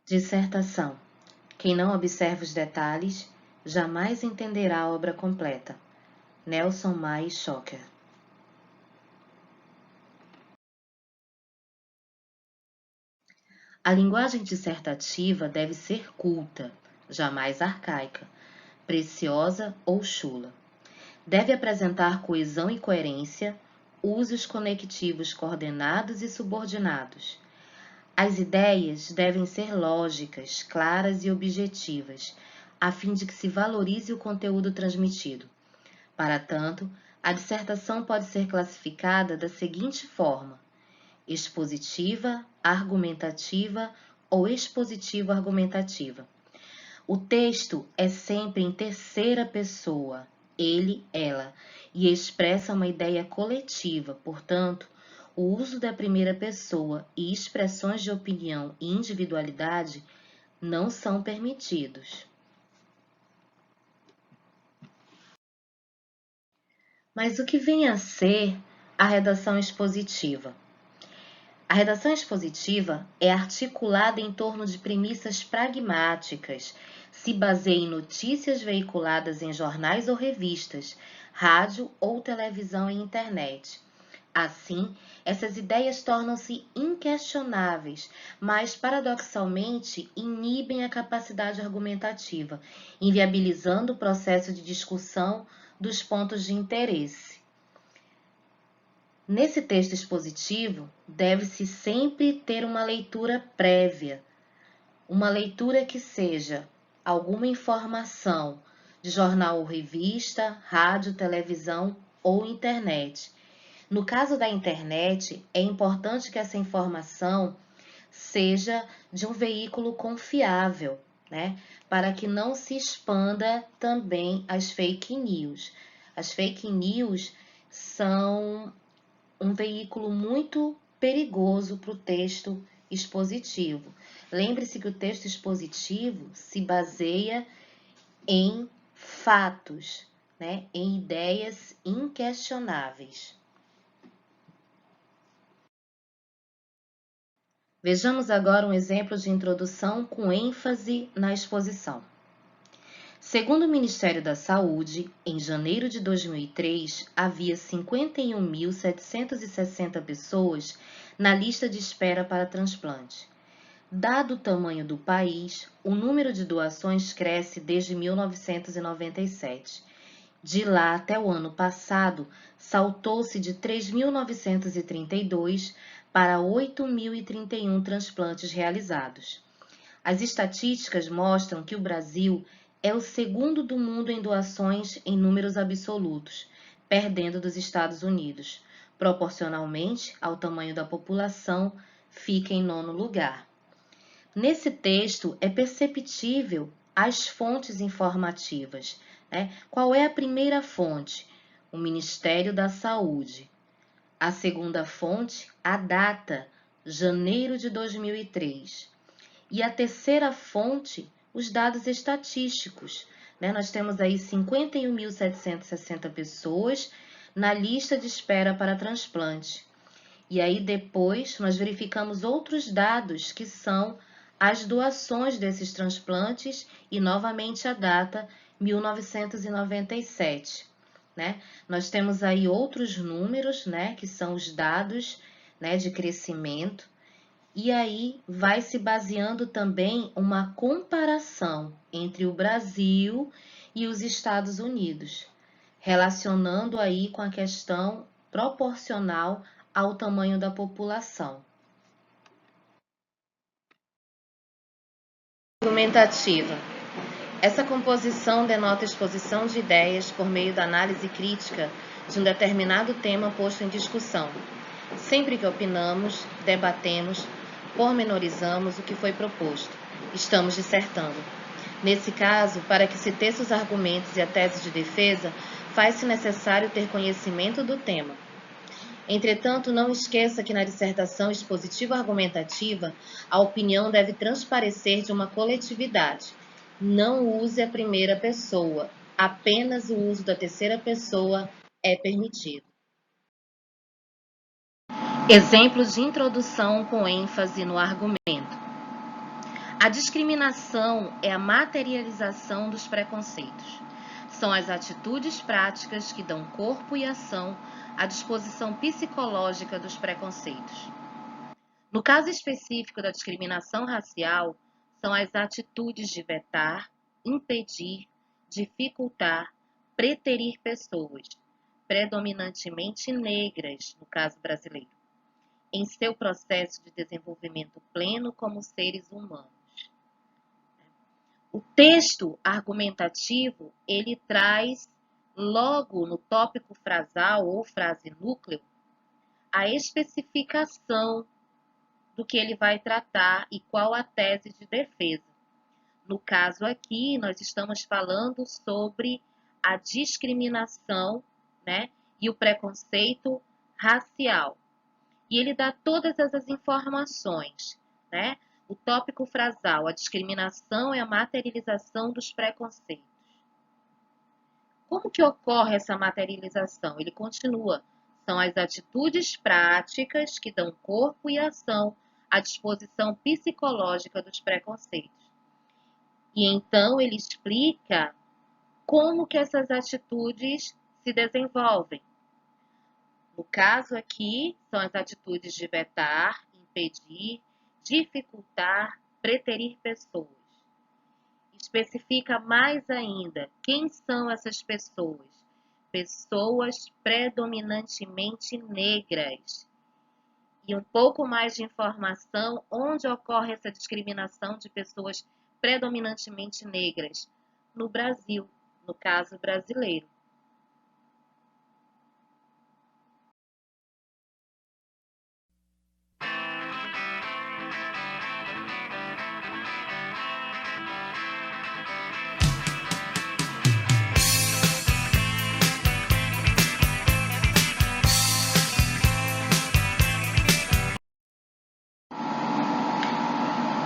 Dissertação. Quem não observa os detalhes, jamais entenderá a obra completa. Nelson May Schocker. A linguagem dissertativa deve ser culta, jamais arcaica, preciosa ou chula. Deve apresentar coesão e coerência, usos conectivos coordenados e subordinados. As ideias devem ser lógicas, claras e objetivas, a fim de que se valorize o conteúdo transmitido. Para tanto, a dissertação pode ser classificada da seguinte forma: expositiva, argumentativa ou expositivo-argumentativa. O texto é sempre em terceira pessoa, ele, ela, e expressa uma ideia coletiva, portanto, o uso da primeira pessoa e expressões de opinião e individualidade não são permitidos. Mas o que vem a ser a redação expositiva? A redação expositiva é articulada em torno de premissas pragmáticas, se baseia em notícias veiculadas em jornais ou revistas, rádio ou televisão e internet. Assim, essas ideias tornam-se inquestionáveis, mas paradoxalmente inibem a capacidade argumentativa, inviabilizando o processo de discussão dos pontos de interesse. Nesse texto expositivo, deve-se sempre ter uma leitura prévia, uma leitura que seja alguma informação de jornal ou revista, rádio, televisão ou internet. No caso da internet, é importante que essa informação seja de um veículo confiável, né? Para que não se expanda também as fake news. As fake news são um veículo muito perigoso para o texto expositivo. Lembre-se que o texto expositivo se baseia em fatos, né? Em ideias inquestionáveis. Vejamos agora um exemplo de introdução com ênfase na exposição. Segundo o Ministério da Saúde, em janeiro de 2003, havia 51.760 pessoas na lista de espera para transplante. Dado o tamanho do país, o número de doações cresce desde 1997. De lá até o ano passado, saltou-se de 3.932 para 8.031 transplantes realizados. As estatísticas mostram que o Brasil é o segundo do mundo em doações em números absolutos, perdendo dos Estados Unidos. Proporcionalmente ao tamanho da população, fica em nono lugar. Nesse texto é perceptível as fontes informativas, né? Qual é a primeira fonte? O Ministério da Saúde. A segunda fonte, a data, janeiro de 2003. E a terceira fonte, os dados estatísticos, né? Nós temos aí 51.760 pessoas na lista de espera para transplante. E aí depois nós verificamos outros dados que são as doações desses transplantes e novamente a data 1997. Né? Nós temos aí outros números, né, que são os dados, né, de crescimento, e aí vai se baseando também uma comparação entre o Brasil e os Estados Unidos, relacionando aí com a questão proporcional ao tamanho da população. Argumentativa. Essa composição denota exposição de ideias por meio da análise crítica de um determinado tema posto em discussão. Sempre que opinamos, debatemos, pormenorizamos o que foi proposto. Estamos dissertando. Nesse caso, para que se teça os argumentos e a tese de defesa, faz-se necessário ter conhecimento do tema. Entretanto, não esqueça que na dissertação expositiva argumentativa, a opinião deve transparecer de uma coletividade. Não use a primeira pessoa, apenas o uso da terceira pessoa é permitido. Exemplos de introdução com ênfase no argumento. A discriminação é a materialização dos preconceitos. São as atitudes práticas que dão corpo e ação à disposição psicológica dos preconceitos. No caso específico da discriminação racial, são as atitudes de vetar, impedir, dificultar, preterir pessoas, predominantemente negras, no caso brasileiro, em seu processo de desenvolvimento pleno como seres humanos. O texto argumentativo, ele traz logo no tópico frasal ou frase núcleo a especificação do que ele vai tratar e qual a tese de defesa. No caso aqui, nós estamos falando sobre a discriminação, né, e o preconceito racial. E ele dá todas essas informações, né? O tópico frasal, a discriminação é a materialização dos preconceitos. Como que ocorre essa materialização? Ele continua. São as atitudes práticas que dão corpo e ação à disposição psicológica dos preconceitos. E então ele explica como que essas atitudes se desenvolvem. No caso aqui, são as atitudes de vetar, impedir, dificultar, preterir pessoas. Especifica mais ainda quem são essas pessoas. Pessoas predominantemente negras. E um pouco mais de informação onde ocorre essa discriminação de pessoas predominantemente negras. No Brasil, no caso brasileiro.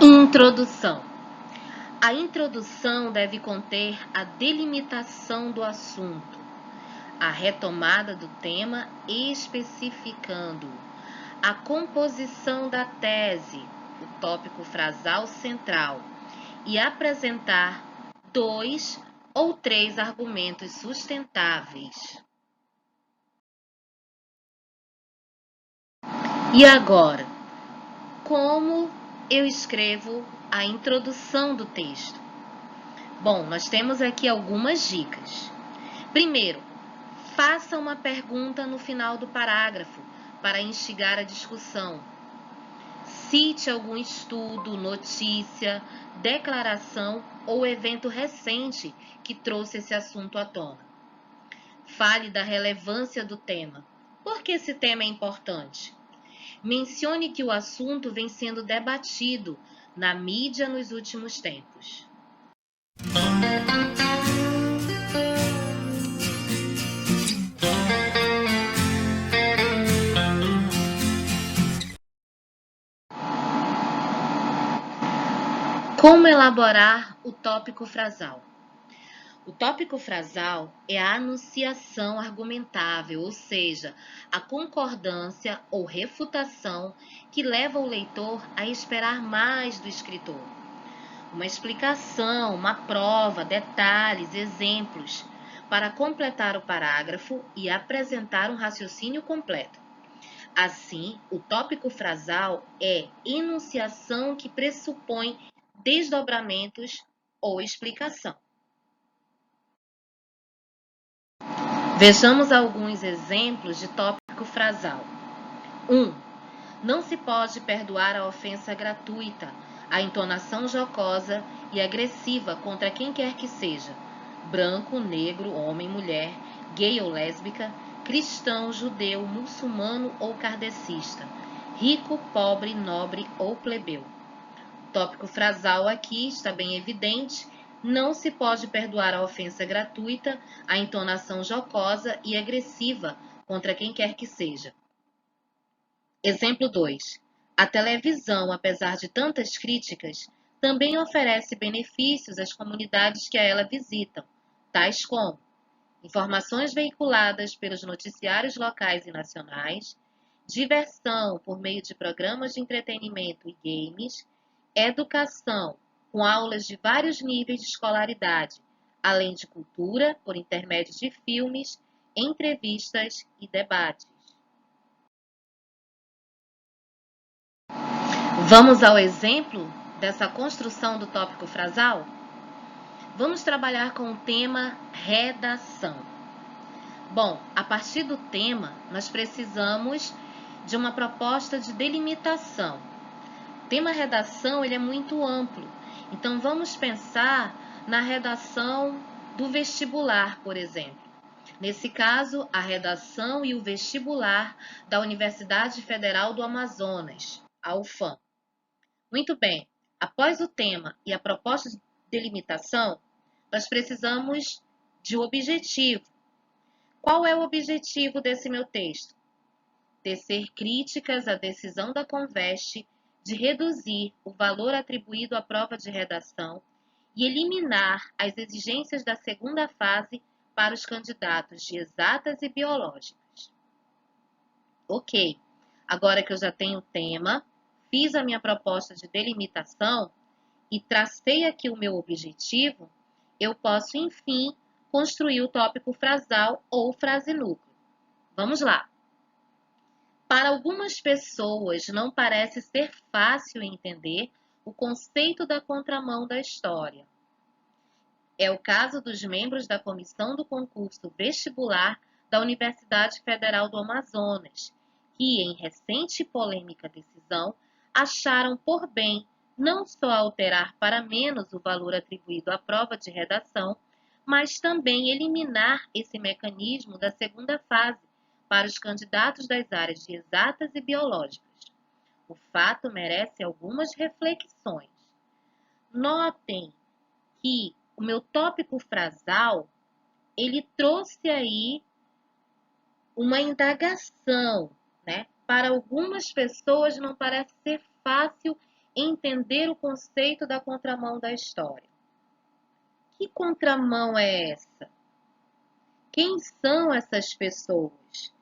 Introdução. A introdução deve conter a delimitação do assunto, a retomada do tema especificando, a composição da tese, o tópico frasal central, e apresentar 2 ou 3 argumentos sustentáveis. E agora, como eu escrevo a introdução do texto? Bom, nós temos aqui algumas dicas. Primeiro, faça uma pergunta no final do parágrafo para instigar a discussão. Cite algum estudo, notícia, declaração ou evento recente que trouxe esse assunto à tona. Fale da relevância do tema. Por que esse tema é importante? Mencione que o assunto vem sendo debatido na mídia nos últimos tempos. Como elaborar o tópico frasal? O tópico frasal é a anunciação argumentável, ou seja, a concordância ou refutação que leva o leitor a esperar mais do escritor. Uma explicação, uma prova, detalhes, exemplos, para completar o parágrafo e apresentar um raciocínio completo. Assim, o tópico frasal é enunciação que pressupõe desdobramentos ou explicação. Vejamos alguns exemplos de tópico frasal. 1. Não se pode perdoar a ofensa gratuita, a entonação jocosa e agressiva contra quem quer que seja, branco, negro, homem, mulher, gay ou lésbica, cristão, judeu, muçulmano ou kardecista, rico, pobre, nobre ou plebeu. O tópico frasal aqui está bem evidente. Não se pode perdoar a ofensa gratuita, a entonação jocosa e agressiva contra quem quer que seja. Exemplo 2. A televisão, apesar de tantas críticas, também oferece benefícios às comunidades que a ela visitam, tais como informações veiculadas pelos noticiários locais e nacionais, diversão por meio de programas de entretenimento e games, educação, com aulas de vários níveis de escolaridade, além de cultura, por intermédio de filmes, entrevistas e debates. Vamos ao exemplo dessa construção do tópico frasal? Vamos trabalhar com o tema redação. Bom, a partir do tema, nós precisamos de uma proposta de delimitação. O tema redação ele é muito amplo, então vamos pensar na redação do vestibular, por exemplo. Nesse caso, a redação e o vestibular da Universidade Federal do Amazonas, a UFAM. Muito bem, após o tema e a proposta de delimitação, nós precisamos de um objetivo. Qual é o objetivo desse meu texto? Tecer críticas à decisão da Conveste de reduzir o valor atribuído à prova de redação e eliminar as exigências da segunda fase para os candidatos de exatas e biológicas. Ok, agora que eu já tenho o tema, fiz a minha proposta de delimitação e tracei aqui o meu objetivo, eu posso, enfim, construir o tópico frasal ou frase núcleo. Vamos lá. Para algumas pessoas, não parece ser fácil entender o conceito da contramão da história. É o caso dos membros da comissão do concurso vestibular da Universidade Federal do Amazonas, que, em recente e polêmica decisão, acharam por bem não só alterar para menos o valor atribuído à prova de redação, mas também eliminar esse mecanismo da segunda fase para os candidatos das áreas de exatas e biológicas. O fato merece algumas reflexões. Notem que o meu tópico frasal, ele trouxe aí uma indagação, né? Para algumas pessoas não parece ser fácil entender o conceito da contramão da história. Que contramão é essa? Quem são essas pessoas?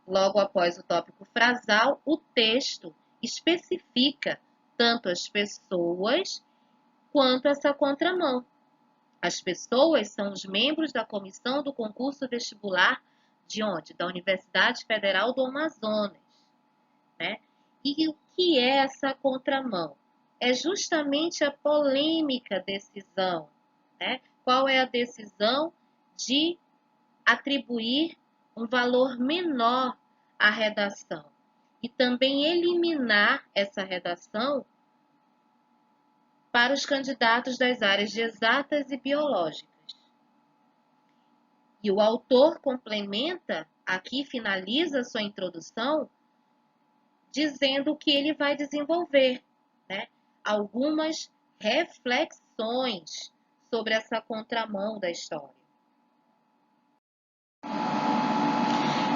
Logo após o tópico frasal, o texto especifica tanto as pessoas quanto essa contramão. As pessoas são os membros da comissão do concurso vestibular de onde? Da Universidade Federal do Amazonas, né? E o que é essa contramão? É justamente a polêmica decisão, né? Qual é a decisão de atribuir um valor menor à redação e também eliminar essa redação para os candidatos das áreas de exatas e biológicas. E o autor complementa, aqui finaliza sua introdução, dizendo que ele vai desenvolver, né, algumas reflexões sobre essa contramão da história.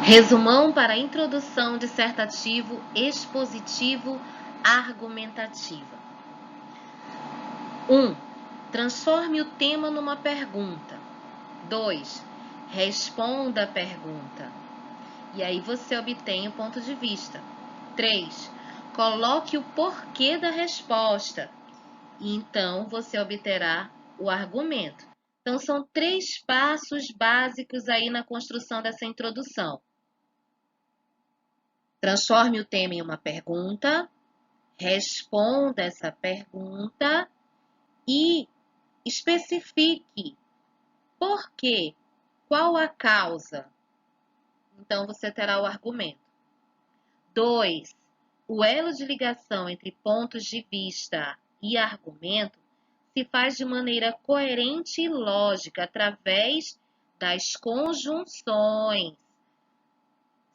Resumão para a introdução dissertativo expositivo argumentativa. 1. Transforme o tema numa pergunta. 2. Responda a pergunta. E aí você obtém o ponto de vista. 3. Coloque o porquê da resposta. E então você obterá o argumento. Então são 3 passos básicos aí na construção dessa introdução. Transforme o tema em uma pergunta, responda essa pergunta e especifique por quê, qual a causa. Então, você terá o argumento. 2. O elo de ligação entre pontos de vista e argumento se faz de maneira coerente e lógica através das conjunções.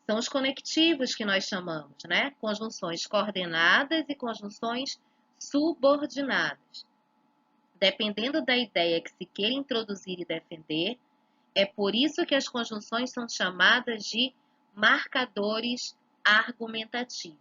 São os conectivos que nós chamamos, né? Conjunções coordenadas e conjunções subordinadas. Dependendo da ideia que se queira introduzir e defender, é por isso que as conjunções são chamadas de marcadores argumentativos.